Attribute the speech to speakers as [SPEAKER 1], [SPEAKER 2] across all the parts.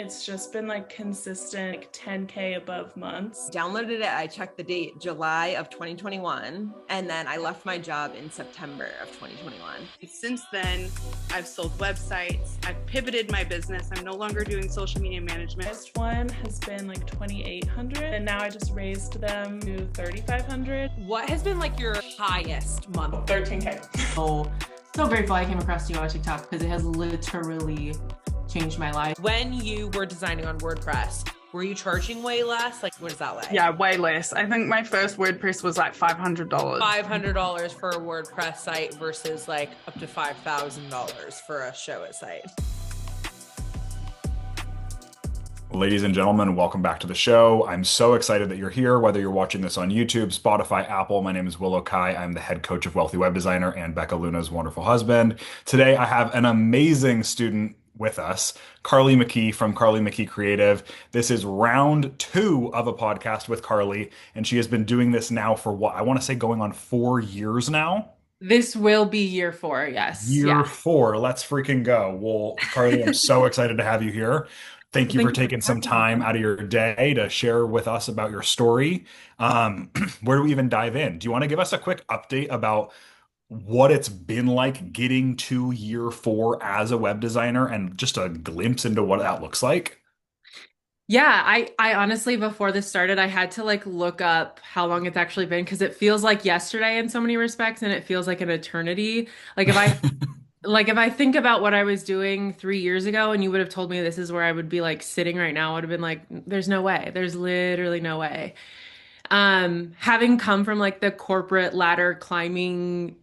[SPEAKER 1] It's just been like consistent, like 10K above months.
[SPEAKER 2] Downloaded it, I checked the date, July of 2021, and then I left my job in September of 2021.
[SPEAKER 3] Since then, I've sold websites, I've pivoted my business. I'm no longer doing social media management.
[SPEAKER 1] This one has been like 2,800, and now I just raised them to 3,500.
[SPEAKER 4] What has been like your highest month?
[SPEAKER 1] 13K.
[SPEAKER 5] So grateful I came across you on TikTok because it has literally changed my life.
[SPEAKER 4] When you were designing on WordPress, were you charging way less? Like, what is that like?
[SPEAKER 3] Yeah, way less. I think my first WordPress was like $500.
[SPEAKER 4] $500 for a WordPress site versus like up to $5,000 for a Showit site.
[SPEAKER 6] Ladies and gentlemen, welcome back to the show. I'm so excited that you're here, whether you're watching this on YouTube, Spotify, Apple. My name is Willow. I'm the head coach of Wealthy Web Designer and Becca Luna's wonderful husband. Today, I have an amazing student with us, Carlee McKee from Carlee McKee Creative. This is round 2 of a podcast with Carlee, and she has been doing this now for what? I want to say going on 4 years now.
[SPEAKER 5] This will be year 4, yes.
[SPEAKER 6] Year 4. Let's freaking go. Well, Carlee, I'm so excited to have you here. Thank you for taking some time out of your day to share with us about your story. Where do we even dive in? Do you want to give us a quick update about what it's been like getting to year 4 as a web designer and just a glimpse into what that looks like?
[SPEAKER 5] Yeah, I honestly, before this started, I had to like look up how long it's actually been because it feels like yesterday in so many respects, and it feels like an eternity. Like if I like if I think about what I was doing 3 years ago and you would have told me this is where I would be like sitting right now, I would have been like, there's no way. There's literally no way. Having come from like the corporate ladder climbing,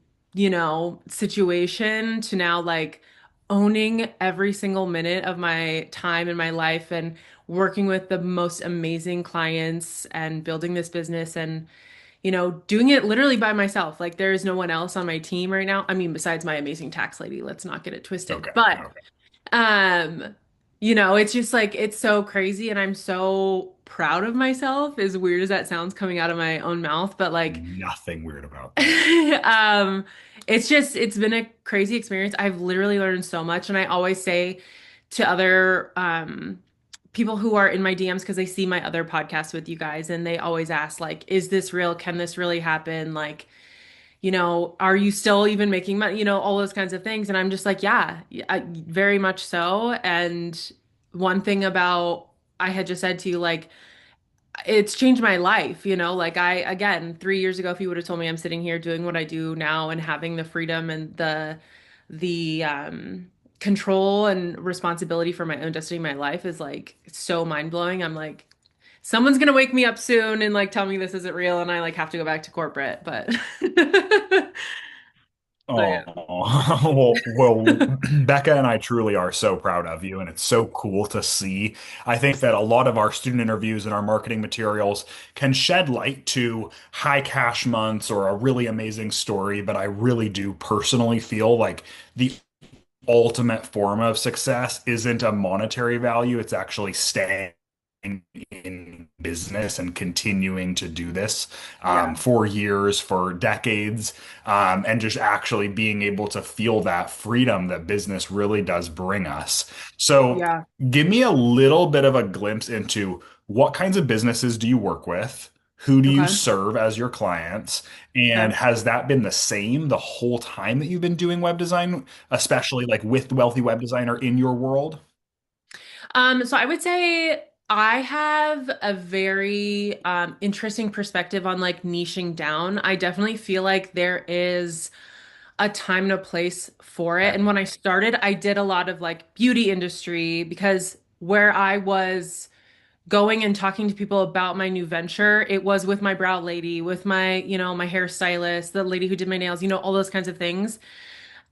[SPEAKER 5] situation to now like owning every single minute of my time in my life and working with the most amazing clients and building this business and doing it literally by myself. Like there is no one else on my team right now. I mean, besides my amazing tax lady, let's not get it twisted.
[SPEAKER 6] Okay.
[SPEAKER 5] But it's just like it's so crazy and I'm so proud of myself, as weird as that sounds coming out of my own mouth, but like
[SPEAKER 6] Nothing weird about that.
[SPEAKER 5] it's been a crazy experience. I've literally learned so much, and I always say to other people who are in my DMs, because they see my other podcasts with you guys and they always ask like, is this real? Can this really happen? Like, are you still even making money? All those kinds of things. And I'm just like, yeah, very much so. And one thing about, I had just said to you, like, it's changed my life, like again, 3 years ago, if you would have told me I'm sitting here doing what I do now and having the freedom and the control and responsibility for my own destiny in my life is like so mind-blowing. I'm like, someone's gonna wake me up soon and like tell me this isn't real and I like have to go back to corporate, but
[SPEAKER 6] Oh,
[SPEAKER 5] yeah.
[SPEAKER 6] well, Becca and I truly are so proud of you, and it's so cool to see. I think that a lot of our student interviews and our marketing materials can shed light to high cash months or a really amazing story, but I really do personally feel like the ultimate form of success isn't a monetary value, it's actually staying in business and continuing to do this for years, for decades, and just actually being able to feel that freedom that business really does bring us. So,
[SPEAKER 5] Yeah.
[SPEAKER 6] give me a little bit of a glimpse into what kinds of businesses do you work with? Who do you
[SPEAKER 5] Okay.
[SPEAKER 6] serve as your clients? And
[SPEAKER 5] Okay.
[SPEAKER 6] has that been the same the whole time that you've been doing web design, especially like with Wealthy Web Designer in your world?
[SPEAKER 5] So I would say I have a very interesting perspective on like niching down. I definitely feel like there is a time and a place for it.
[SPEAKER 6] Okay.
[SPEAKER 5] And when I started, I did a lot of like beauty industry because where I was going and talking to people about my new venture, it was with my brow lady, with my hairstylist, the lady who did my nails, all those kinds of things.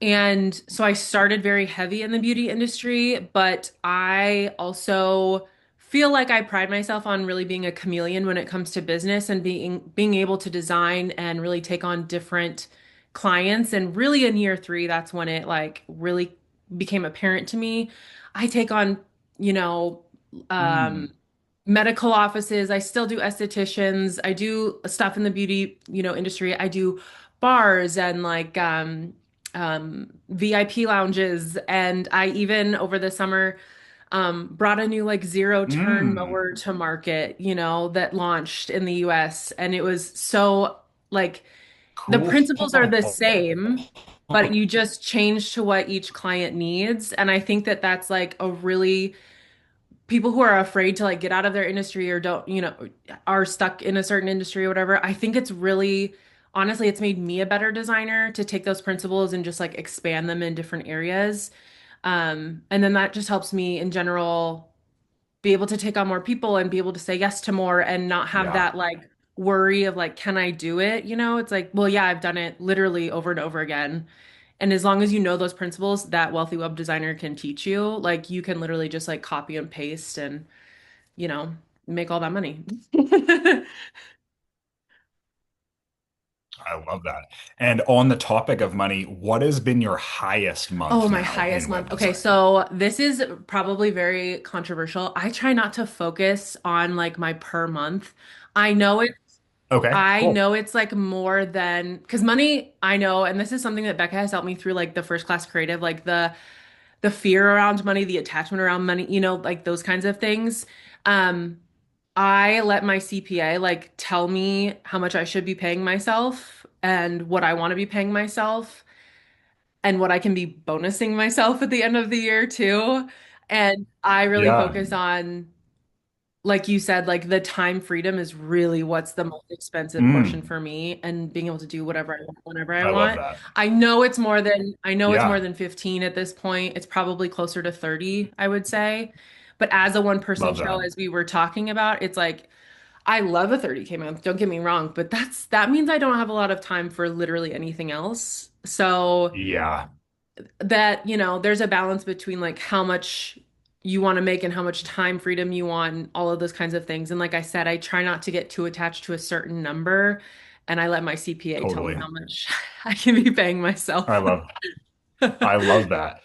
[SPEAKER 5] And so I started very heavy in the beauty industry, but I also feel like I pride myself on really being a chameleon when it comes to business and being able to design and really take on different clients. And really in year 3, that's when it like really became apparent to me. I take on, you know,
[SPEAKER 6] Mm.
[SPEAKER 5] um, medical offices. I still do estheticians. I do stuff in the beauty, industry. I do bars and like VIP lounges. And I even over the summer brought a new like zero turn
[SPEAKER 6] Mm,
[SPEAKER 5] mower to market, that launched in the US. And it was so like the
[SPEAKER 6] cool.
[SPEAKER 5] principles are the same, but you just change to what each client needs. And I think that that's like a really people who are afraid to like get out of their industry or don't, are stuck in a certain industry or whatever. I think it's really, honestly, it's made me a better designer to take those principles and just like expand them in different areas. And then that just helps me in general be able to take on more people and be able to say yes to more and not have
[SPEAKER 6] Yeah,
[SPEAKER 5] that like worry of like, can I do it? It's like, well, yeah, I've done it literally over and over again. And as long as you know those principles that wealthy web designer can teach you, like you can literally just like copy and paste and, you know, make all that money.
[SPEAKER 6] I love that. And on the topic of money, what has been your highest
[SPEAKER 5] Oh,
[SPEAKER 6] month
[SPEAKER 5] my
[SPEAKER 6] now
[SPEAKER 5] highest
[SPEAKER 6] in
[SPEAKER 5] month.
[SPEAKER 6] web
[SPEAKER 5] Okay,
[SPEAKER 6] design?
[SPEAKER 5] so this is probably very controversial. I try not to focus on like my per month. I know it
[SPEAKER 6] Okay,
[SPEAKER 5] I
[SPEAKER 6] cool.
[SPEAKER 5] know it's like more than because money, I know, and this is something that Becca has helped me through like the first class creative, like the fear around money, the attachment around money, like those kinds of things. Um, I let my CPA like tell me how much I should be paying myself and what I want to be paying myself and what I can be bonusing myself at the end of the year too. And I really
[SPEAKER 6] Yeah,
[SPEAKER 5] focus on like you said, like the time freedom is really what's the most expensive portion
[SPEAKER 6] mm,
[SPEAKER 5] for me and being able to do whatever I want whenever I
[SPEAKER 6] I love
[SPEAKER 5] want.
[SPEAKER 6] that.
[SPEAKER 5] I know it's more
[SPEAKER 6] Yeah,
[SPEAKER 5] than 15 at this point. It's probably closer to 30, I would say. But as a one person
[SPEAKER 6] love
[SPEAKER 5] show,
[SPEAKER 6] that.
[SPEAKER 5] as we were talking about, it's like I love a 30K month, don't get me wrong, but that means I don't have a lot of time for literally anything else. So
[SPEAKER 6] Yeah,
[SPEAKER 5] there's a balance between like how much you want to make and how much time freedom you want and all of those kinds of things. And like I said, I try not to get too attached to a certain number and I let my CPA tell me
[SPEAKER 6] totally.
[SPEAKER 5] how much I can be paying myself.
[SPEAKER 6] I love I love that.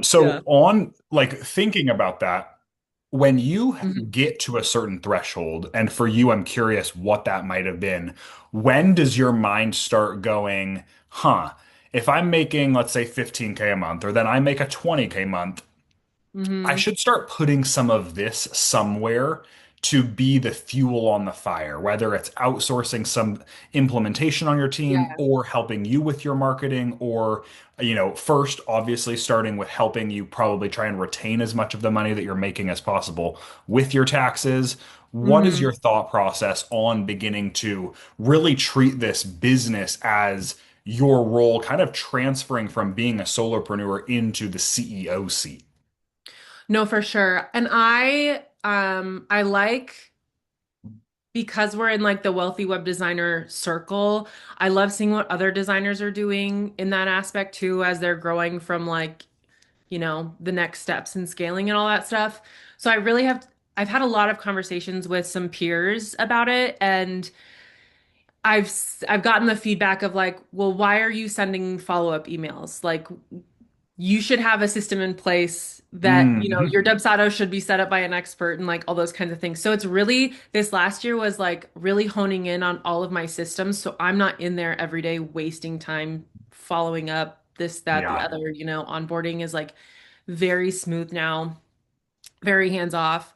[SPEAKER 6] So
[SPEAKER 5] Yeah.
[SPEAKER 6] on like thinking about that, when you
[SPEAKER 5] Mhm.
[SPEAKER 6] get to a certain threshold, and for you, I'm curious what that might have been. When does your mind start going, huh, if I'm making, let's say, 15K a month, or then I make a 20K month, I
[SPEAKER 5] Mhm.
[SPEAKER 6] should start putting some of this somewhere to be the fuel on the fire, whether it's outsourcing some implementation on your team
[SPEAKER 5] Yeah.
[SPEAKER 6] or helping you with your marketing, or, first, obviously, starting with helping you probably try and retain as much of the money that you're making as possible with your taxes. What is
[SPEAKER 5] Mhm.
[SPEAKER 6] your thought process on beginning to really treat this business as your role, kind of transferring from being a solopreneur into the CEO seat?
[SPEAKER 5] No, for sure. And I like because we're in like the wealthy web designer circle, I love seeing what other designers are doing in that aspect too as they're growing from like, the next steps and scaling and all that stuff. So I've had a lot of conversations with some peers about it and I've gotten the feedback of like, well, why are you sending follow-up emails? Like you should have a system in place that,
[SPEAKER 6] Mhm.
[SPEAKER 5] your Dubsado should be set up by an expert and like all those kinds of things. So it's really, this last year was like really honing in on all of my systems. So I'm not in there every day wasting time following up this, that, the
[SPEAKER 6] Yeah.
[SPEAKER 5] other, onboarding is like very smooth now, very hands off.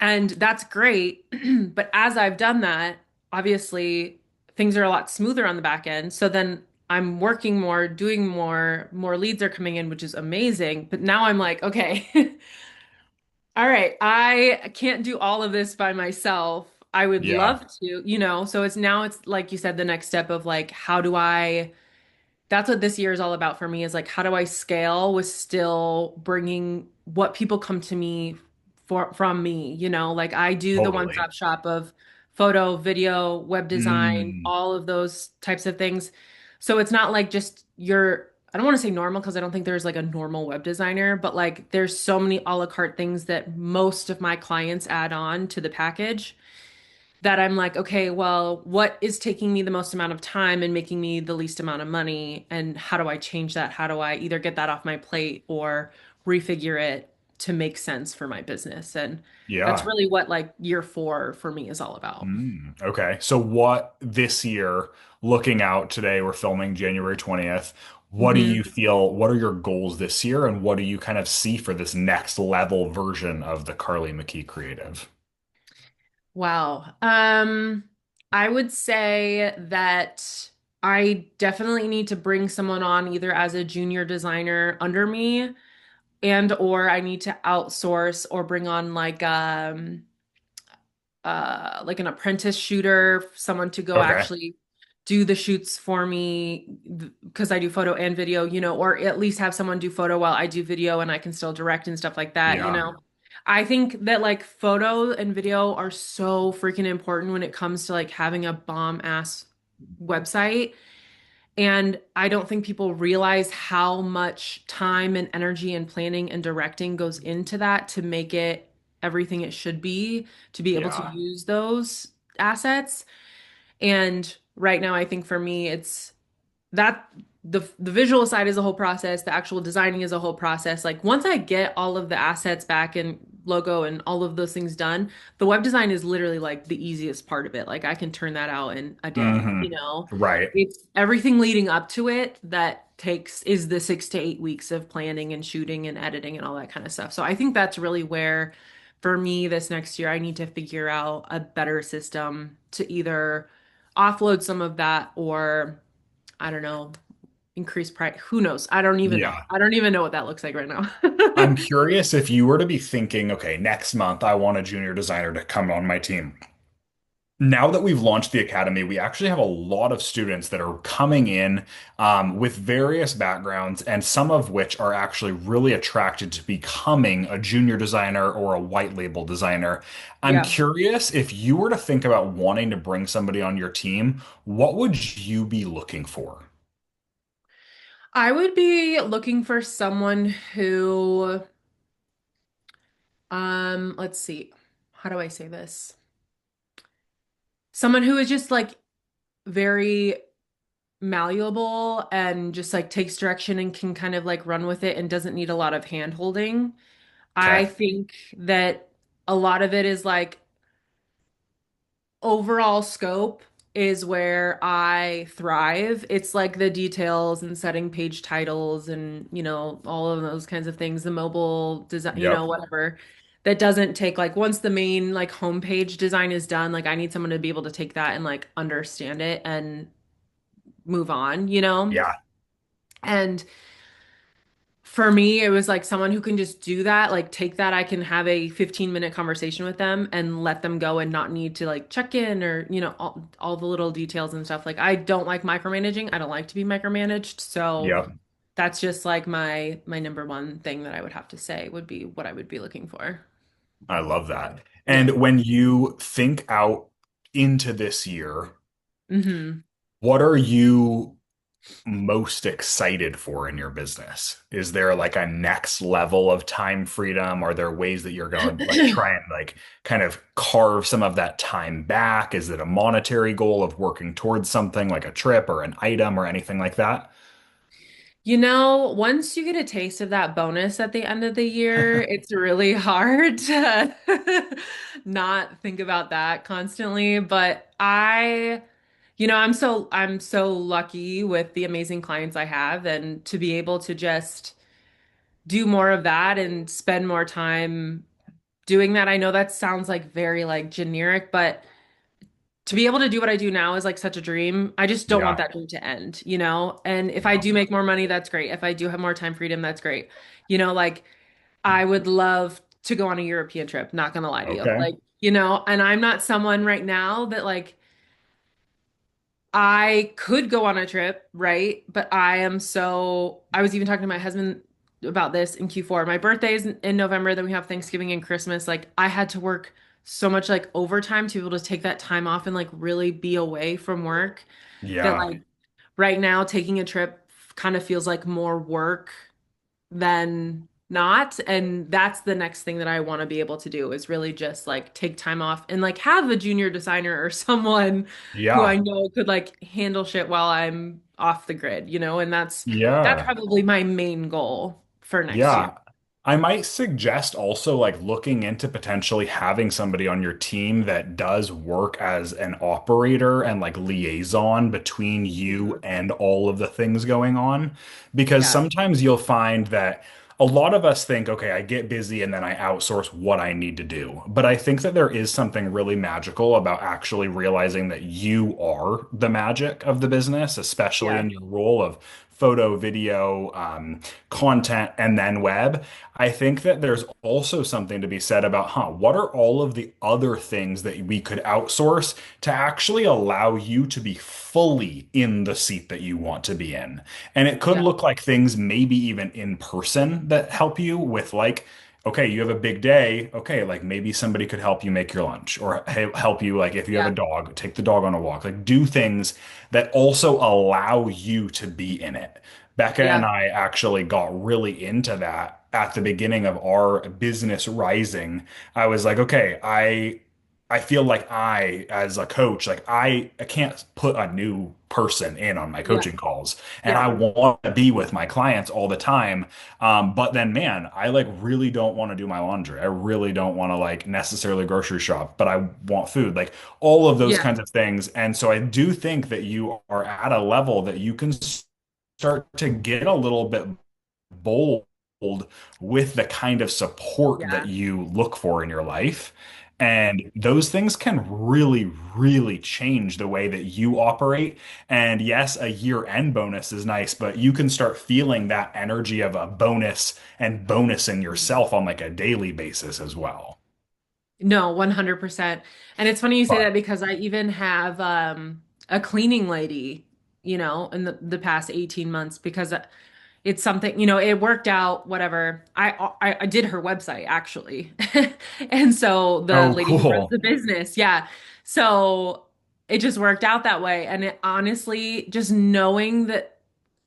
[SPEAKER 5] And that's great. But as I've done that, obviously things are a lot smoother on the back end. So then I'm working more, doing more leads are coming in, which is amazing. But now I'm like, okay, all right, I can't do all of this by myself. I would
[SPEAKER 6] Yeah.
[SPEAKER 5] love to, so it's like you said, the next step of like, how do I that's what this year is all about for me is like how do I scale with still bringing what people come to me for from me, like I do the
[SPEAKER 6] Totally.
[SPEAKER 5] one-stop shop of photo, video, web design,
[SPEAKER 6] Mm,
[SPEAKER 5] all of those types of things. So it's not like just your I don't want to say normal because I don't think there's like a normal web designer, but like there's so many a la carte things that most of my clients add on to the package that I'm like, okay, well, what is taking me the most amount of time and making me the least amount of money? And how do I change that? How do I either get that off my plate or refigure it to make sense for my business? And that's
[SPEAKER 6] yeah.
[SPEAKER 5] really what like year four for me is all about.
[SPEAKER 6] Okay. So what this year, looking out today, we're filming January 20th. what do you feel, what are your goals this year, and what do you kind of see for this next level version of the Carlee McKee Creative?
[SPEAKER 5] Wow. I would say that I definitely need to bring someone on either as a junior designer under me and or I need to outsource or bring on like an apprentice shooter, someone to go
[SPEAKER 6] Okay.
[SPEAKER 5] actually do the shoots for me because I do photo and video, or at least have someone do photo while I do video and I can still direct and stuff like that.
[SPEAKER 6] Yeah.
[SPEAKER 5] I think that like photo and video are so freaking important when it comes to like having a bomb ass website. And I don't think people realize how much time and energy and planning and directing goes into that to make it everything it should be to be able to
[SPEAKER 6] Yeah.
[SPEAKER 5] use those assets. And right now, I think for me, it's that the visual side is a whole process, the actual designing is a whole process. Like once I get all of the assets back and logo and all of those things done, the web design is literally like the easiest part of it. Like I can turn that out in a day,
[SPEAKER 6] Hmm.
[SPEAKER 5] you know.
[SPEAKER 6] Right.
[SPEAKER 5] It's everything leading up to it that takes is the 6 to 8 weeks of planning and shooting and editing and all that kind of stuff. So I think that's really where for me this next year I need to figure out a better system to either offload some of that or I don't know, increase price. Who knows? I don't even know.
[SPEAKER 6] Yeah.
[SPEAKER 5] I don't even know what that looks like right now.
[SPEAKER 6] I'm curious if you were to be thinking, okay, next month I want a junior designer to come on my team. Now that we've launched the academy, we actually have a lot of students that are coming in with various backgrounds, and some of which are actually really attracted to becoming a junior designer or a white label designer. I'm
[SPEAKER 5] Yeah.
[SPEAKER 6] curious if you were to think about wanting to bring somebody on your team, what would you be looking for?
[SPEAKER 5] I would be looking for someone who, let's see, how do I say this? Someone who is just like very malleable and just like takes direction and can kind of like run with it and doesn't need a lot of hand holding. I
[SPEAKER 6] Okay.
[SPEAKER 5] think that a lot of it is like overall scope is where I thrive. It's like the details and setting page titles and, all of those kinds of things, the mobile design,
[SPEAKER 6] Yep.
[SPEAKER 5] whatever. That doesn't take like once the main like homepage design is done, like I need someone to be able to take that and like understand it and move on.
[SPEAKER 6] Yeah.
[SPEAKER 5] And for me, it was like someone who can just do that, like take that. I can have a 15-minute conversation with them and let them go and not need to like check in or, all the little details and stuff. Like I don't like micromanaging. I don't like to be micromanaged. So
[SPEAKER 6] Yep.
[SPEAKER 5] that's just like my number one thing that I would have to say would be what I would be looking for.
[SPEAKER 6] I love that.
[SPEAKER 5] Yeah.
[SPEAKER 6] And when you think out into this year,
[SPEAKER 5] Hmm.
[SPEAKER 6] what are you most excited for in your business? Is there like a next level of time freedom? Are there ways that you're going to like try and like kind of carve some of that time back? Is it a monetary goal of working towards something like a trip or an item or anything like that?
[SPEAKER 5] Once you get a taste of that bonus at the end of the year, it's really hard to not think about that constantly. But I'm so lucky with the amazing clients I have and to be able to just do more of that and spend more time doing that. I know that sounds like very like generic, but to be able to do what I do now is like such a dream. I just don't want
[SPEAKER 6] Yeah.
[SPEAKER 5] that dream to end. And if I
[SPEAKER 6] Yeah.
[SPEAKER 5] do make more money, that's great. If I do have more time freedom, that's great. Like I would love to go on a European trip, not gonna lie to you.
[SPEAKER 6] Okay.
[SPEAKER 5] And I'm not someone right now that like I could go on a trip, right? But I was even talking to my husband about this in Q4. My birthday is in November, then we have Thanksgiving and Christmas. Like I had to work so much like overtime to be able to take that time off and like really be away from work that
[SPEAKER 6] Yeah.
[SPEAKER 5] like right now taking a trip kind of feels like more work than not. And that's the next thing that I want to be able to do is really just like take time off and like have a junior designer or someone who I
[SPEAKER 6] Yeah.
[SPEAKER 5] know could like handle shit while I'm off the grid. And that's
[SPEAKER 6] Yeah.
[SPEAKER 5] probably my main goal for next year.
[SPEAKER 6] Yeah. I might suggest also like looking into potentially having somebody on your team that does work as an operator and like liaison between you
[SPEAKER 5] Mhm.
[SPEAKER 6] and all of the things going on. Because
[SPEAKER 5] Yeah.
[SPEAKER 6] sometimes you'll find that a lot of us think, okay, I get busy and then I outsource what I need to do. But I think that there is something really magical about actually realizing that you are the magic of the business, especially
[SPEAKER 5] Yeah.
[SPEAKER 6] in your role of photo, video, content, and then web. I think that there's also something to be said about, what are all of the other things that we could outsource to actually allow you to be fully in the seat that you want to be in? And it could
[SPEAKER 5] Yeah.
[SPEAKER 6] look like things maybe even in person that help you with like, okay, you have a big day. Okay, like maybe somebody could help you make your lunch or help you, like if you have a
[SPEAKER 5] Yeah.
[SPEAKER 6] dog, take the dog on a walk. Like do things that also allow you to be in it. Becca and
[SPEAKER 5] Yeah.
[SPEAKER 6] I actually got really into that at the beginning of our business rising. I was like, okay, I feel like I, as a coach, like I can't put a new person in on my
[SPEAKER 5] Yeah.
[SPEAKER 6] coaching calls, and
[SPEAKER 5] Yeah.
[SPEAKER 6] I want to be with my clients all the time. But then, man, I like really don't want to do my laundry. I really don't want to like necessarily grocery shop, but I want food, like all of those
[SPEAKER 5] Yeah.
[SPEAKER 6] kinds of things. And so I do think that you are at a level that you can start to get a little bit bold with the kind of support that
[SPEAKER 5] Yeah.
[SPEAKER 6] you look for in your life. And those things can really, really change the way that you operate. And yes, a year-end bonus is nice, but you can start feeling that energy of a bonus and bonusing yourself on like a daily basis as well.
[SPEAKER 5] No, 100%. And it's funny you say
[SPEAKER 6] But
[SPEAKER 5] that because I even have a cleaning lady, in the past 18 months because it's something, it worked out, whatever. I did her website actually. And so the
[SPEAKER 6] oh,
[SPEAKER 5] lady who runs
[SPEAKER 6] cool.
[SPEAKER 5] the business, yeah. So it just worked out that way. And it honestly, just knowing that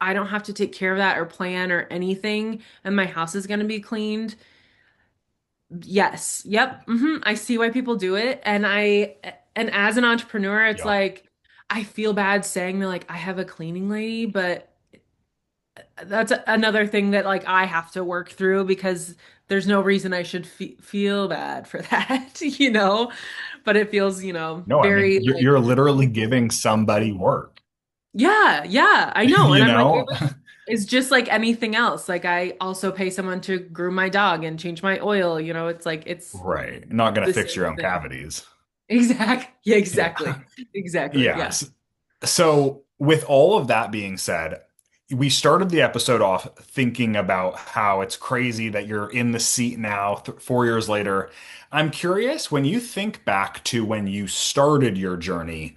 [SPEAKER 5] I don't have to take care of that or plan or anything, and my house is going to be cleaned. Yes. Yep. I see why people do it. And as an entrepreneur, it's
[SPEAKER 6] Yep.
[SPEAKER 5] like, I feel bad saying that, like, I have a cleaning lady, but that's another thing that, like, I have to work through because there's no reason I should feel bad for that, But it feels,
[SPEAKER 6] No, I mean,
[SPEAKER 5] very like,
[SPEAKER 6] you're literally giving somebody work,
[SPEAKER 5] yeah, yeah, I know. And
[SPEAKER 6] you
[SPEAKER 5] I'm like,
[SPEAKER 6] know?
[SPEAKER 5] it's just like anything else. Like, I also pay someone to groom my dog and change my oil, it's like, it's
[SPEAKER 6] Right. Not going to
[SPEAKER 5] the
[SPEAKER 6] fix your
[SPEAKER 5] same
[SPEAKER 6] own
[SPEAKER 5] thing.
[SPEAKER 6] cavities.
[SPEAKER 5] Yeah,
[SPEAKER 6] Yeah.
[SPEAKER 5] exactly. Exactly. Yeah.
[SPEAKER 6] Yes. So, with all of that being said, we started the episode off thinking about how it's crazy that you're in the seat now, 4 years later. I'm curious, when you think back to when you started your journey,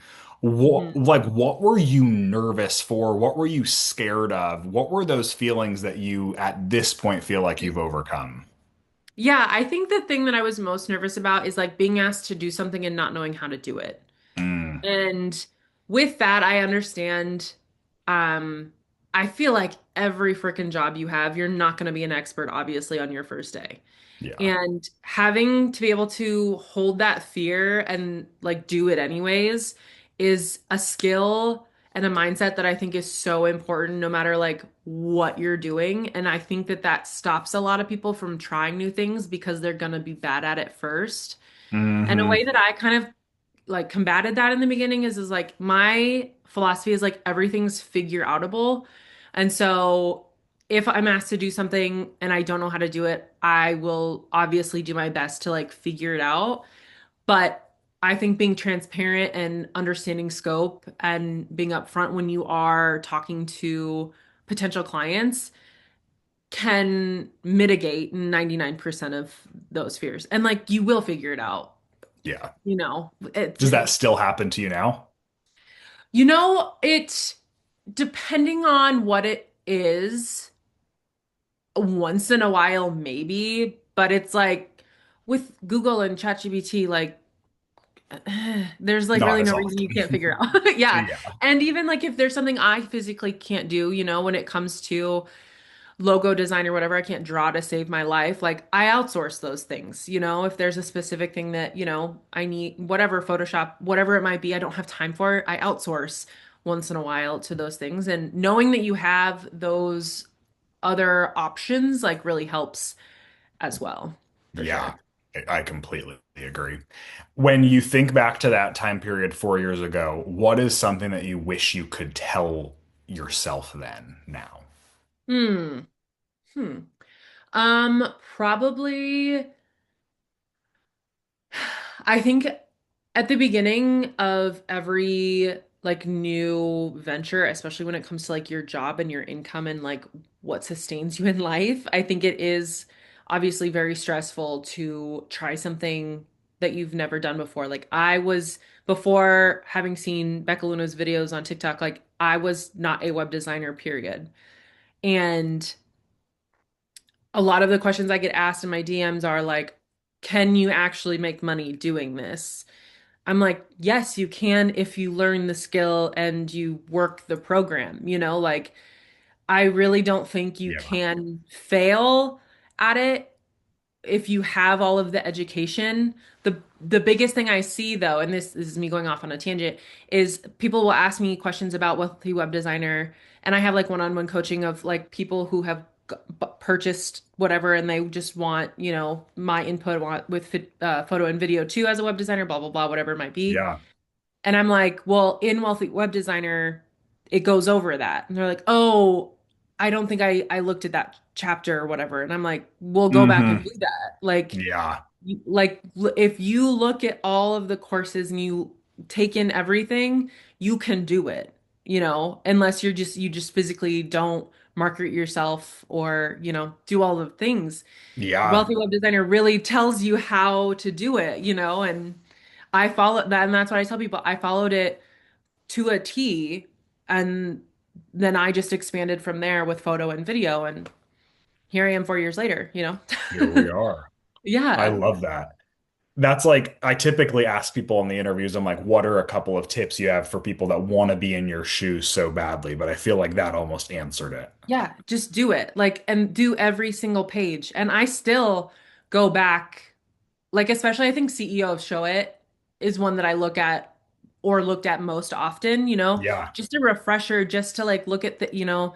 [SPEAKER 5] Mhm.
[SPEAKER 6] what were you nervous for? What were you scared of? What were those feelings that you at this point feel like you've overcome?
[SPEAKER 5] Yeah, I think the thing that I was most nervous about is like being asked to do something and not knowing how to do it.
[SPEAKER 6] Mm,
[SPEAKER 5] And with that, I understand. Um, I feel like every freaking job you have, you're not going to be an expert, obviously, on your first day.
[SPEAKER 6] yeah.
[SPEAKER 5] And having to be able to hold that fear and like do it anyways is a skill and a mindset that I think is so important no matter like what you're doing. And I think that that stops a lot of people from trying new things because they're going to be bad at it first. And a
[SPEAKER 6] Hmm.
[SPEAKER 5] way that I kind of like combated that in the beginning is like my philosophy is like everything's figure outable. And so if I'm asked to do something and I don't know how to do it, I will obviously do my best to like figure it out. But I think being transparent and understanding scope and being upfront when you are talking to potential clients can mitigate 99% of those fears. And like you will figure it out,
[SPEAKER 6] Yeah.
[SPEAKER 5] It's
[SPEAKER 6] Does that still happen to you now?
[SPEAKER 5] it depending on what it is, once in a while maybe, but it's like with Google and ChatGPT, like there's like
[SPEAKER 6] Not
[SPEAKER 5] really
[SPEAKER 6] as
[SPEAKER 5] no reason you can't
[SPEAKER 6] often.
[SPEAKER 5] figure out. Yeah.
[SPEAKER 6] Yeah.
[SPEAKER 5] And even like if there's something I physically can't do, when it comes to logo design or whatever, I can't draw to save my life. Like I outsource those things, if there's a specific thing that, I need, whatever, Photoshop, whatever it might be, I don't have time for it. I outsource once in a while to those things. And knowing that you have those other options like really helps as well, for
[SPEAKER 6] Yeah,
[SPEAKER 5] sure.
[SPEAKER 6] I completely agree. When you think back to that time period 4 years ago, what is something that you wish you could tell yourself then now?
[SPEAKER 5] Hmm. Hmm. Probably I think at the beginning of every like new venture, especially when it comes to like your job and your income and like what sustains you in life, I think it is obviously very stressful to try something that you've never done before. Like I was before having seen Becca Luna's videos on TikTok, like I was not a web designer, period. And a lot of the questions I get asked in my DMs are like, can you actually make money doing this? I'm like, yes, you can if you learn the skill and you work the program, like I really don't think you
[SPEAKER 6] Yeah.
[SPEAKER 5] can fail at it if you have all of the education. The biggest thing I see though, and this is me going off on a tangent, is people will ask me questions about wealthy web designer, and I have like one-on-one coaching of like people who have purchased whatever and they just want, my input with photo and video too as a web designer, blah blah blah, whatever it might be.
[SPEAKER 6] Yeah.
[SPEAKER 5] And I'm like, well, in Wealthy Web Designer, it goes over that. And they're like, oh, I don't think I looked at that chapter or whatever. And I'm like, we'll go back and
[SPEAKER 6] Hmm.
[SPEAKER 5] do that. Like,
[SPEAKER 6] Yeah.
[SPEAKER 5] if you look at all of the courses and you take in everything, you can do it, unless you just physically don't market yourself or, do all the things.
[SPEAKER 6] Yeah.
[SPEAKER 5] Wealthy Web Designer really tells you how to do it, and I followed that, and that's what I tell people. I followed it to a T, and then I just expanded from there with photo and video, and here I am 4 years later.
[SPEAKER 6] Here we are. I
[SPEAKER 5] Yeah.
[SPEAKER 6] love that. That's like, I typically ask people in the interviews, I'm like, what are a couple of tips you have for people that want to be in your shoes so badly? But I feel like that almost answered it.
[SPEAKER 5] Yeah, just do it. Like, and do every single page. And I still go back, like, especially I think CEO of Show It is one that I look at or looked at most often,
[SPEAKER 6] Yeah.
[SPEAKER 5] just a refresher, just to like look at the,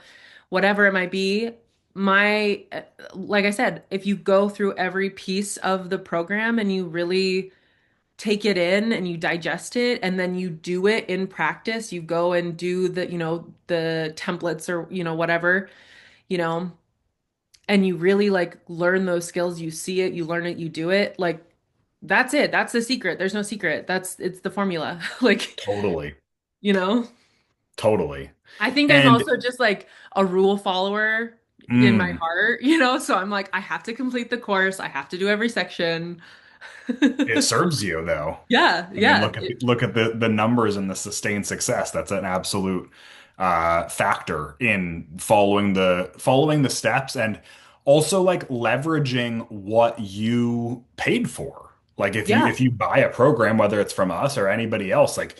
[SPEAKER 5] whatever it might be. Like I said, if you go through every piece of the program and you really take it in and you digest it and then you do it in practice, you go and do the templates or, whatever, you know, and you really like learn those skills, you see it, you learn it, you do it, like that's it. That's the secret. There's no secret. It's the formula. Like,
[SPEAKER 6] Totally.
[SPEAKER 5] you know,
[SPEAKER 6] Totally.
[SPEAKER 5] I think I'm
[SPEAKER 6] And
[SPEAKER 5] also just like a rule follower in my
[SPEAKER 6] mm,
[SPEAKER 5] heart, so I'm like, I have to complete the course. I have to do every section.
[SPEAKER 6] it serves you though.
[SPEAKER 5] Yeah,
[SPEAKER 6] I mean,
[SPEAKER 5] yeah.
[SPEAKER 6] look at the numbers and the sustained success. That's an absolute factor in following the steps and also like leveraging what you paid for. Like
[SPEAKER 5] Yeah.
[SPEAKER 6] if you buy a program, whether it's from us or anybody else, like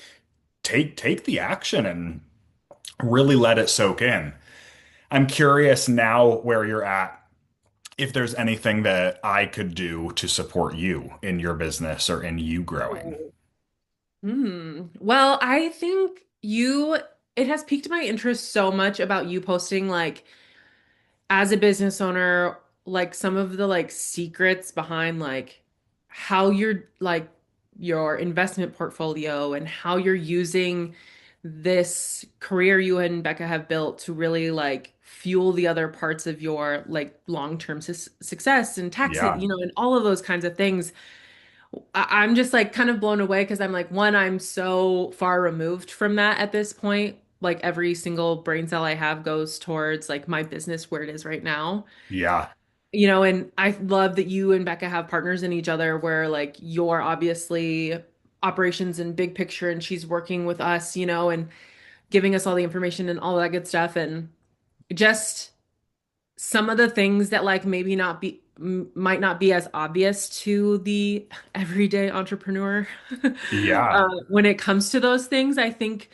[SPEAKER 6] take the action and really let it soak in. I'm curious now where you're at, if there's anything that I could do to support you in your business or in you growing.
[SPEAKER 5] Well, I think it has piqued my interest so much about you posting like as a business owner, like some of the like secrets behind like how you're like your investment portfolio and how you're using this career you and Becca have built to really like fuel the other parts of your like long-term success and
[SPEAKER 6] Yeah,
[SPEAKER 5] and all of those kinds of things. I'm just like kind of blown away because I'm like, one, I'm so far removed from that at this point. Like every single brain cell I have goes towards like my business where it is right now.
[SPEAKER 6] yeah,
[SPEAKER 5] And I love that you and Becca have partners in each other where like you're obviously operations and big picture and she's working with us, and giving us all the information and all that good stuff. And just some of the things that like maybe not be might not be as obvious to the everyday entrepreneur
[SPEAKER 6] yeah,
[SPEAKER 5] when it comes to those things, I think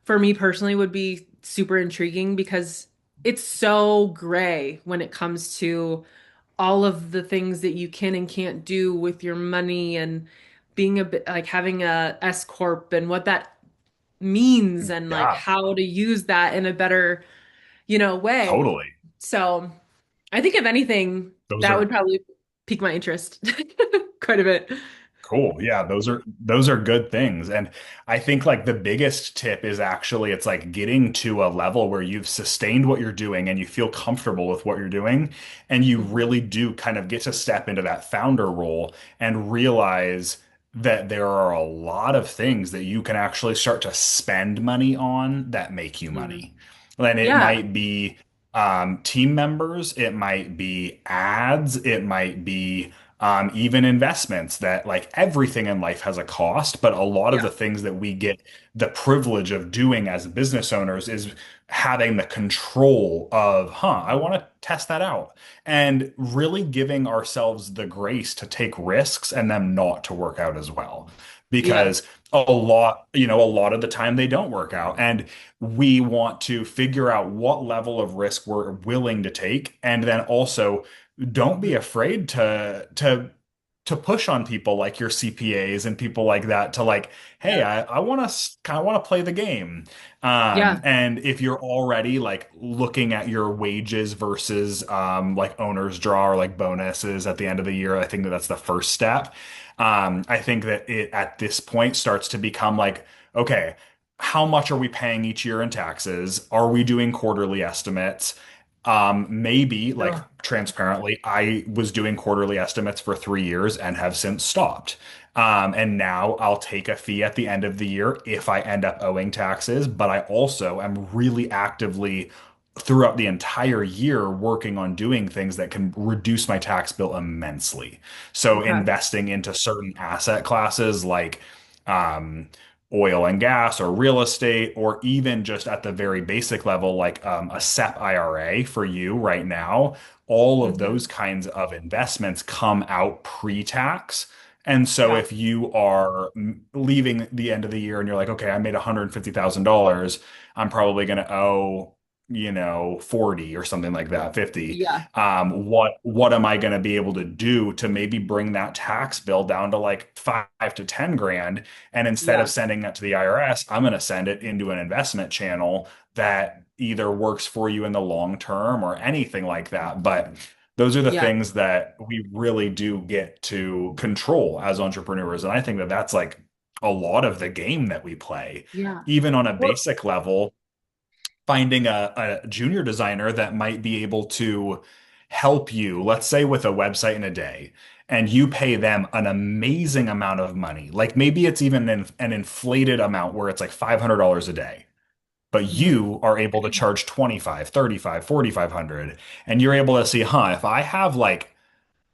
[SPEAKER 5] for me personally would be super intriguing because it's so gray when it comes to all of the things that you can and can't do with your money and being a bit like having a S corp and what that means and like
[SPEAKER 6] yeah,
[SPEAKER 5] how to use that in a better, way.
[SPEAKER 6] totally.
[SPEAKER 5] So I think if anything,
[SPEAKER 6] Those
[SPEAKER 5] that would
[SPEAKER 6] are
[SPEAKER 5] probably pique my interest quite a bit.
[SPEAKER 6] Cool. Yeah, those are good things. And I think like the biggest tip is actually it's like getting to a level where you've sustained what you're doing and you feel comfortable with what you're doing and you
[SPEAKER 5] Mhm.
[SPEAKER 6] really do kind of get to step into that founder role and realize that there are a lot of things that you can actually start to spend money on that make you
[SPEAKER 5] Mhm.
[SPEAKER 6] money. And it
[SPEAKER 5] Yeah.
[SPEAKER 6] might be team members, it might be ads, it might be even investments that like everything in life has a cost, but a lot of
[SPEAKER 5] Yeah.
[SPEAKER 6] the things that we get the privilege of doing as business owners is having the control of, I want to test that out and really giving ourselves the grace to take risks and them not to work out as well.
[SPEAKER 5] Yeah.
[SPEAKER 6] Because a lot of the time they don't work out. And we want to figure out what level of risk we're willing to take. And then also don't be
[SPEAKER 5] Mhm.
[SPEAKER 6] afraid to push on people like your CPAs and people like that to like, hey,
[SPEAKER 5] Yeah.
[SPEAKER 6] I want to kind of want to play the game.
[SPEAKER 5] Yeah.
[SPEAKER 6] And if you're already like looking at your wages versus like owner's draw or like bonuses at the end of the year, I think that that's the first step. I think that it at this point starts to become like, okay, how much are we paying each year in taxes? Are we doing quarterly estimates? Maybe like
[SPEAKER 5] Oh,
[SPEAKER 6] transparently, I was doing quarterly estimates for 3 years and have since stopped. And now I'll take a fee at the end of the year if I end up owing taxes, but I also am really actively throughout the entire year working on doing things that can reduce my tax bill immensely. So
[SPEAKER 5] okay.
[SPEAKER 6] investing into certain asset classes like um, oil and gas or real estate, or even just at the very basic level, like a SEP IRA for you right now, all of those
[SPEAKER 5] Hmm.
[SPEAKER 6] kinds of investments come out pre-tax. And so
[SPEAKER 5] Yeah.
[SPEAKER 6] if you are leaving the end of the year and you're like, okay, I made $150,000, I'm probably going to owe, 40 or something like that, 50.
[SPEAKER 5] Yeah.
[SPEAKER 6] What am I going to be able to do to maybe bring that tax bill down to like 5 to 10 grand? And instead of
[SPEAKER 5] Yeah.
[SPEAKER 6] sending that to the IRS, I'm going to send it into an investment channel that either works for you in the long term or anything like that. But those are the
[SPEAKER 5] Yeah.
[SPEAKER 6] things that we really do get to control as entrepreneurs. And I think that that's like a lot of the game that we play,
[SPEAKER 5] Yeah.
[SPEAKER 6] even on a
[SPEAKER 5] Well,
[SPEAKER 6] basic level, finding a junior designer that might be able to help you, let's say with a website in a day, and you pay them an amazing amount of money. Like maybe it's even an inflated amount where it's like $500 a day, but
[SPEAKER 5] mhm.
[SPEAKER 6] you are able to charge 25, 35, 4,500, and you're able to see, if I have like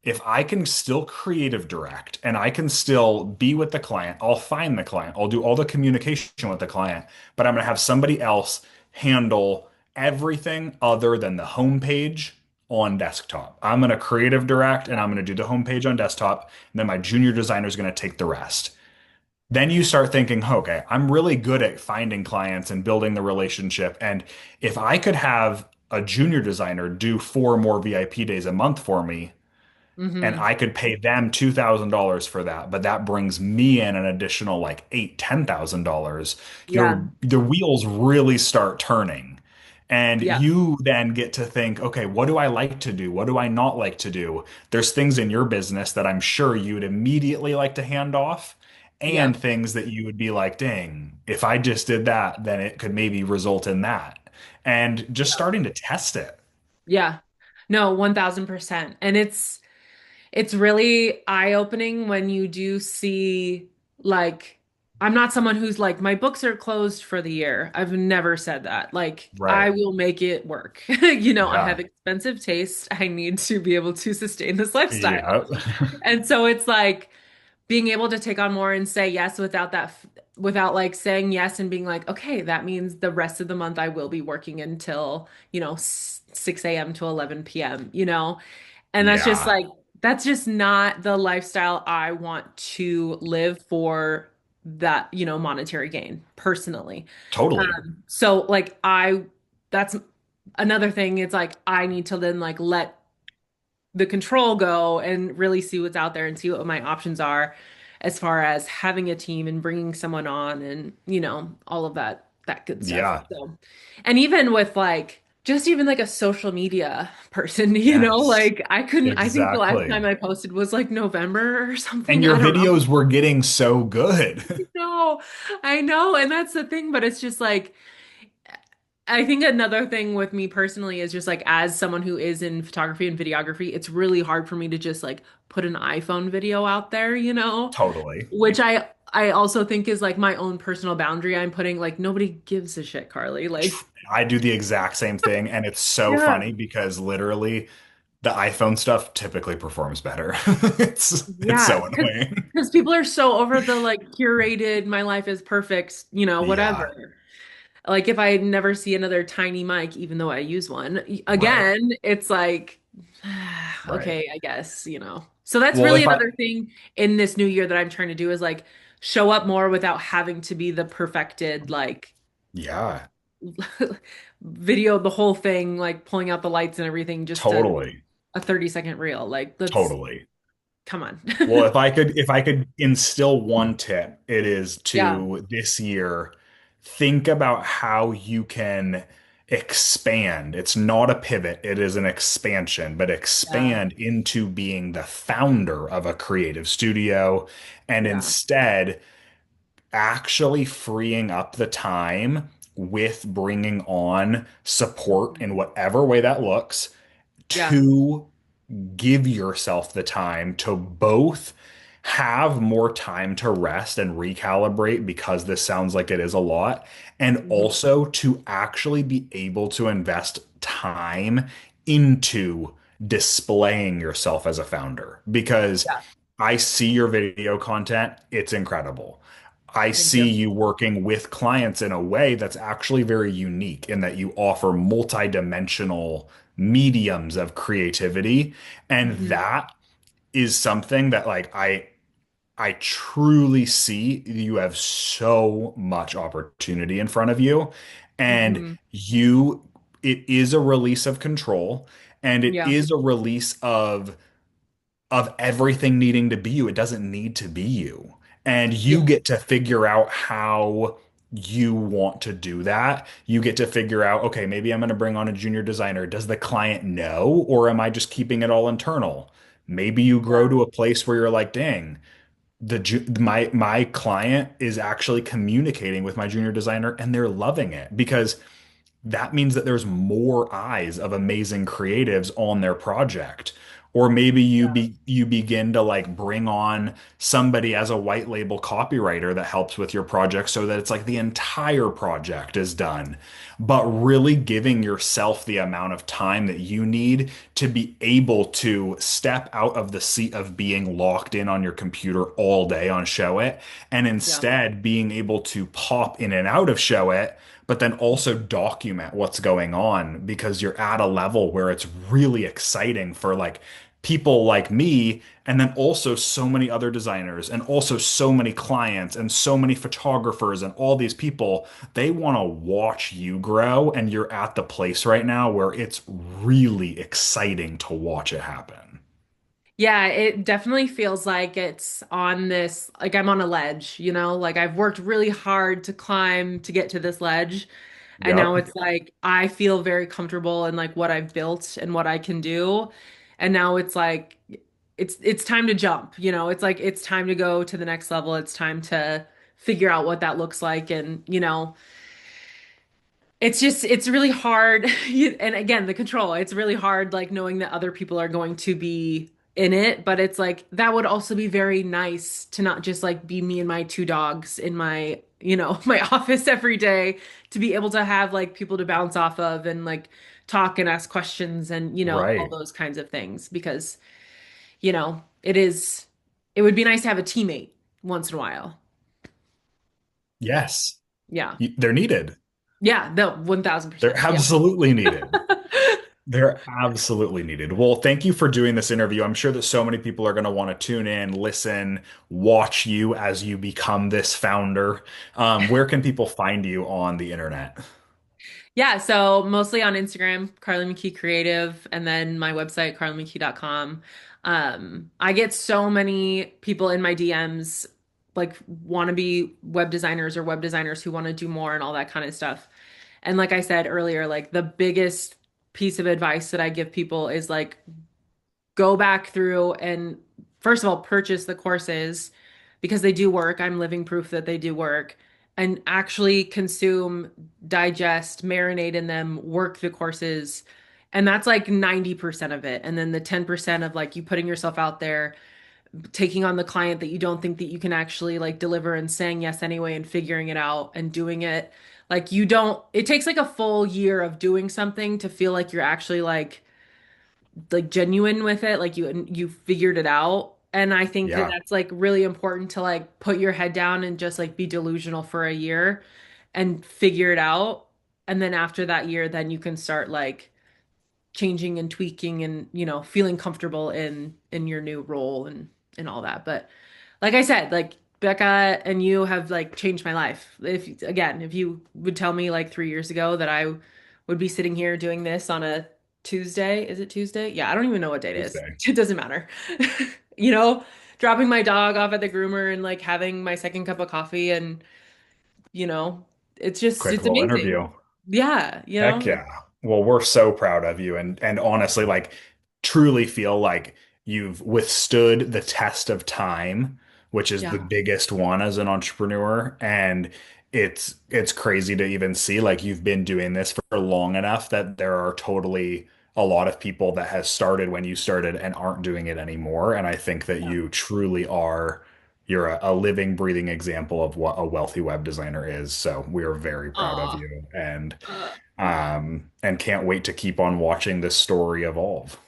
[SPEAKER 6] if I can still creative direct and I can still be with the client, I'll find the client, I'll do all the communication with the client, but I'm going to have somebody else handle everything other than the homepage on desktop. I'm going to creative direct and I'm going to do the homepage on desktop, and then my junior designer is going to take the rest. Then you start thinking, okay, I'm really good at finding clients and building the relationship. And if I could have a junior designer do 4 more VIP days a month for me, and
[SPEAKER 5] Mhm.
[SPEAKER 6] I could pay them $2,000 for that, but that brings me in an additional like $10,000.
[SPEAKER 5] Yeah.
[SPEAKER 6] The wheels really start turning. And
[SPEAKER 5] Yeah.
[SPEAKER 6] you then get to think, okay, what do I like to do? What do I not like to do? There's things in your business that I'm sure you'd immediately like to hand off, and
[SPEAKER 5] Yeah.
[SPEAKER 6] things that you would be like, dang, if I just did that, then it could maybe result in that. And just starting to test it.
[SPEAKER 5] Yeah. No, 1000%. And it's really eye-opening when you do see like I'm not someone who's like my books are closed for the year. I've never said that. Like I
[SPEAKER 6] Right.
[SPEAKER 5] will make it work. I
[SPEAKER 6] Yeah.
[SPEAKER 5] have expensive taste. I need to be able to sustain this lifestyle.
[SPEAKER 6] Yeah.
[SPEAKER 5] And so it's like being able to take on more and say yes without without like saying yes and being like, okay, that means the rest of the month I will be working until, 6 a.m. to 11 p.m., And that's just
[SPEAKER 6] Yeah.
[SPEAKER 5] like, that's just not the lifestyle I want to live for that, monetary gain personally.
[SPEAKER 6] Totally.
[SPEAKER 5] So like that's another thing. It's like, I need to then like let the control go and really see what's out there and see what my options are as far as having a team and bringing someone on and all of that good stuff.
[SPEAKER 6] Yeah.
[SPEAKER 5] So, and even with like just even like a social media person,
[SPEAKER 6] Yes,
[SPEAKER 5] like I couldn't, I think the last time
[SPEAKER 6] exactly.
[SPEAKER 5] I posted was like November or
[SPEAKER 6] And
[SPEAKER 5] something.
[SPEAKER 6] your
[SPEAKER 5] I don't know.
[SPEAKER 6] videos were getting so good.
[SPEAKER 5] No, I know. And that's the thing, but it's just like, I think another thing with me personally is just like, as someone who is in photography and videography, it's really hard for me to just like put an iPhone video out there,
[SPEAKER 6] Totally.
[SPEAKER 5] which I also think is like my own personal boundary I'm putting. Like, nobody gives a shit, Carly. Like,
[SPEAKER 6] I do the exact same thing, and it's so
[SPEAKER 5] yeah.
[SPEAKER 6] funny because literally the iPhone stuff typically performs better. It's
[SPEAKER 5] Yeah,
[SPEAKER 6] so annoying.
[SPEAKER 5] because people are so over the like curated, my life is perfect,
[SPEAKER 6] Yeah,
[SPEAKER 5] whatever. Like if I never see another tiny mic, even though I use one,
[SPEAKER 6] right,
[SPEAKER 5] again, it's like,
[SPEAKER 6] right.
[SPEAKER 5] okay, I guess, So that's
[SPEAKER 6] Well,
[SPEAKER 5] really
[SPEAKER 6] if I,
[SPEAKER 5] another thing in this new year that I'm trying to do is like show up more without having to be the perfected like
[SPEAKER 6] yeah,
[SPEAKER 5] video, the whole thing, like pulling out the lights and everything, just
[SPEAKER 6] totally,
[SPEAKER 5] a 30-second reel. Like, let's
[SPEAKER 6] totally.
[SPEAKER 5] come on.
[SPEAKER 6] Well, if I could instill one tip, it is
[SPEAKER 5] Yeah.
[SPEAKER 6] to this year think about how you can expand. It's not a pivot, it is an expansion, but
[SPEAKER 5] Yeah.
[SPEAKER 6] expand into being the founder of a creative studio and
[SPEAKER 5] Yeah.
[SPEAKER 6] instead actually freeing up the time with bringing on support in whatever way that looks
[SPEAKER 5] Yeah.
[SPEAKER 6] to give yourself the time to both have more time to rest and recalibrate because this sounds like it is a lot, and
[SPEAKER 5] Mhm.
[SPEAKER 6] also to actually be able to invest time into displaying yourself as a founder because
[SPEAKER 5] Yeah.
[SPEAKER 6] I see your video content, it's incredible. I
[SPEAKER 5] Thank
[SPEAKER 6] see
[SPEAKER 5] you.
[SPEAKER 6] you working with clients in a way that's actually very unique in that you offer multidimensional mediums of creativity. And
[SPEAKER 5] Mhm.
[SPEAKER 6] that is something that like I truly see you have so much opportunity in front of you. And
[SPEAKER 5] Mhm.
[SPEAKER 6] you it is a release of control and it
[SPEAKER 5] Yeah.
[SPEAKER 6] is a release of everything needing to be you. It doesn't need to be you. And you
[SPEAKER 5] Yeah.
[SPEAKER 6] get to figure out how you want to do that. You get to figure out, okay, maybe I'm going to bring on a junior designer. Does the client know, or am I just keeping it all internal? Maybe you grow to a place where you're like, dang, my client is actually communicating with my junior designer and they're loving it because that means that there's more eyes of amazing creatives on their project. Or maybe you begin to like bring on somebody as a white label copywriter that helps with your project so that it's like the entire project is done. But really giving yourself the amount of time that you need to be able to step out of the seat of being locked in on your computer all day on Show It and
[SPEAKER 5] Yeah.
[SPEAKER 6] instead being able to pop in and out of Show It but then also document what's going on because you're at a level where it's really exciting for like people like me and then also so many other designers and also so many clients and so many photographers and all these people they want to watch you grow and you're at the place right now where it's really exciting to watch it happen.
[SPEAKER 5] Yeah, it definitely feels like it's on this, like I'm on a ledge, like I've worked really hard to climb to get to this ledge. And now
[SPEAKER 6] Yep.
[SPEAKER 5] it's like I feel very comfortable in like what I've built and what I can do. And now it's like it's time to jump, It's like it's time to go to the next level. It's time to figure out what that looks like. And, it's really hard. And again, the control, it's really hard, like knowing that other people are going to be in it. But it's like that would also be very nice to not just like be me and my two dogs in my, my office every day, to be able to have like people to bounce off of and like talk and ask questions and, all
[SPEAKER 6] Right.
[SPEAKER 5] those kinds of things. Because, it would be nice to have a teammate once in a while.
[SPEAKER 6] Yes.
[SPEAKER 5] Yeah.
[SPEAKER 6] They're needed.
[SPEAKER 5] Yeah. No,
[SPEAKER 6] They're
[SPEAKER 5] 1000%. Yeah.
[SPEAKER 6] absolutely needed. They're absolutely needed. Well, thank you for doing this interview. I'm sure that so many people are going to want to tune in, listen, watch you as you become this founder. Where can people find you on the internet?
[SPEAKER 5] Yeah, so mostly on Instagram, Carlee McKee Creative, and then my website, carleemckee.com. I get so many people in my DMs, like want to be web designers or web designers who want to do more and all that kind of stuff. And like I said earlier, like the biggest piece of advice that I give people is like go back through and first of all purchase the courses because they do work. I'm living proof that they do work. And actually consume, digest, marinate in them, work the courses. And that's like 90% of it. And then the 10% of like you putting yourself out there, taking on the client that you don't think that you can actually like deliver and saying yes anyway and figuring it out and doing it. Like you don't, it takes like a full year of doing something to feel like you're actually like genuine with it, like you figured it out. And I think that
[SPEAKER 6] Yeah.
[SPEAKER 5] that's like really important to like put your head down and just like be delusional for a year and figure it out. And then after that year, then you can start like changing and tweaking and feeling comfortable in your new role and all that. But like I said, like Becca and you have like changed my life. If you would tell me like 3 years ago that I would be sitting here doing this on a Tuesday, is it Tuesday? Yeah, I don't even know what date it is.
[SPEAKER 6] Tuesday.
[SPEAKER 5] It doesn't matter. You know, dropping my dog off at the groomer and like having my second cup of coffee and you know,
[SPEAKER 6] Quick
[SPEAKER 5] it's
[SPEAKER 6] little
[SPEAKER 5] amazing.
[SPEAKER 6] interview.
[SPEAKER 5] Yeah,
[SPEAKER 6] Heck yeah. Well, we're so proud of you and honestly like truly feel like you've withstood the test of time, which is the
[SPEAKER 5] yeah.
[SPEAKER 6] biggest one as an entrepreneur. And it's crazy to even see like you've been doing this for long enough that there are totally a lot of people that has started when you started and aren't doing it anymore. And I think that you truly are you're a living, breathing example of what a wealthy web designer is. So we are very proud of
[SPEAKER 5] Aw.
[SPEAKER 6] you and can't wait to keep on watching this story evolve.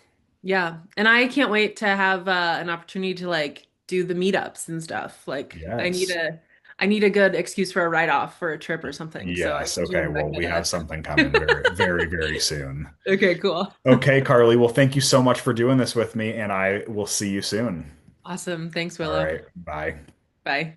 [SPEAKER 5] Yeah. And I can't wait to have an opportunity to like do the meetups and stuff. Like
[SPEAKER 6] Yes.
[SPEAKER 5] I need a good excuse for a write-off for a trip or something. So I
[SPEAKER 6] Yes.
[SPEAKER 5] need you
[SPEAKER 6] Okay.
[SPEAKER 5] and
[SPEAKER 6] Well,
[SPEAKER 5] Becca
[SPEAKER 6] we have
[SPEAKER 5] to
[SPEAKER 6] something coming very, very, very soon.
[SPEAKER 5] Okay, cool.
[SPEAKER 6] Okay, Carlee. Well, thank you so much for doing this with me, and I will see you soon.
[SPEAKER 5] Awesome. Thanks,
[SPEAKER 6] All
[SPEAKER 5] Willow.
[SPEAKER 6] right. Bye.
[SPEAKER 5] Bye.